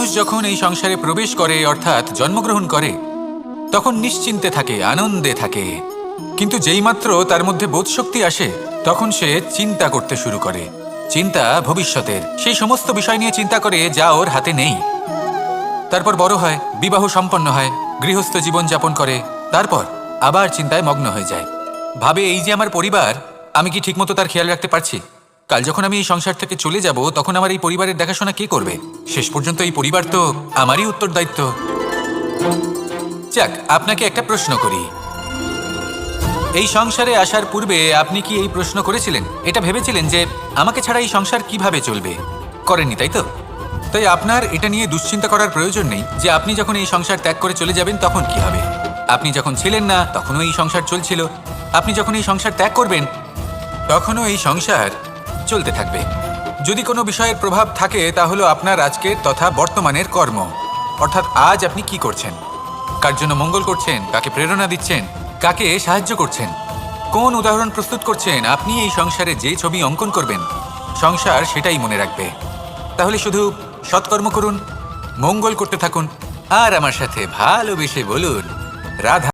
মানুষ যখন এই সংসারে প্রবেশ করে অর্থাৎ জন্মগ্রহণ করে তখন নিশ্চিন্তে থাকে, আনন্দে থাকে। কিন্তু যেইমাত্র তার মধ্যে বোধশক্তি আসে তখন সে চিন্তা করতে শুরু করে। চিন্তা ভবিষ্যতের, সেই সমস্ত বিষয় নিয়ে চিন্তা করে যা ওর হাতে নেই। তারপর বড় হয়, বিবাহ সম্পন্ন হয়, গৃহস্থ জীবন যাপন করে, তারপর আবার চিন্তায় মগ্ন হয়ে যায়। ভাবে এই যে আমার পরিবার, আমি কি ঠিকমতো তার খেয়াল রাখতে পারছি? কাল যখন আমি এই সংসার থেকে চলে যাব তখন আমার এই পরিবারের দেখাশোনা কে করবে? শেষ পর্যন্ত এই পরিবার তো আমারই উত্তরদায়িত্ব। যাক, আপনাকে একটা প্রশ্ন করি। এই সংসারে আসার পূর্বে আপনি কি এই প্রশ্ন করেছিলেন, এটা ভেবেছিলেন যে আমাকে ছাড়া এই সংসার কিভাবে চলবে? করেননি, তাই তো? তাই আপনার এটা নিয়ে দুশ্চিন্তা করার প্রয়োজন নেই যে আপনি যখন এই সংসার ত্যাগ করে চলে যাবেন তখন কি হবে। আপনি যখন ছিলেন না তখনও এই সংসার চলছিল, আপনি যখন এই সংসার ত্যাগ করবেন তখনও এই সংসার চলতে থাকবে। যদি কোনো বিষয়ের প্রভাব থাকে তা হলো আপনার আজকের তথা বর্তমানের কর্ম, অর্থাৎ আজ আপনি কি করছেন, কার জন্য মঙ্গল করছেন, কাকে প্রেরণা দিচ্ছেন, কাকে সাহায্য করছেন, কোন উদাহরণ প্রস্তুত করছেন। আপনি এই সংসারে যে ছবি অঙ্কন করবেন সংসার সেটাই মনে রাখবে। তাহলে শুধু সৎকর্ম করুন, মঙ্গল করতে থাকুন, আর আমার সাথে ভালোবেসে বলুন রাধা।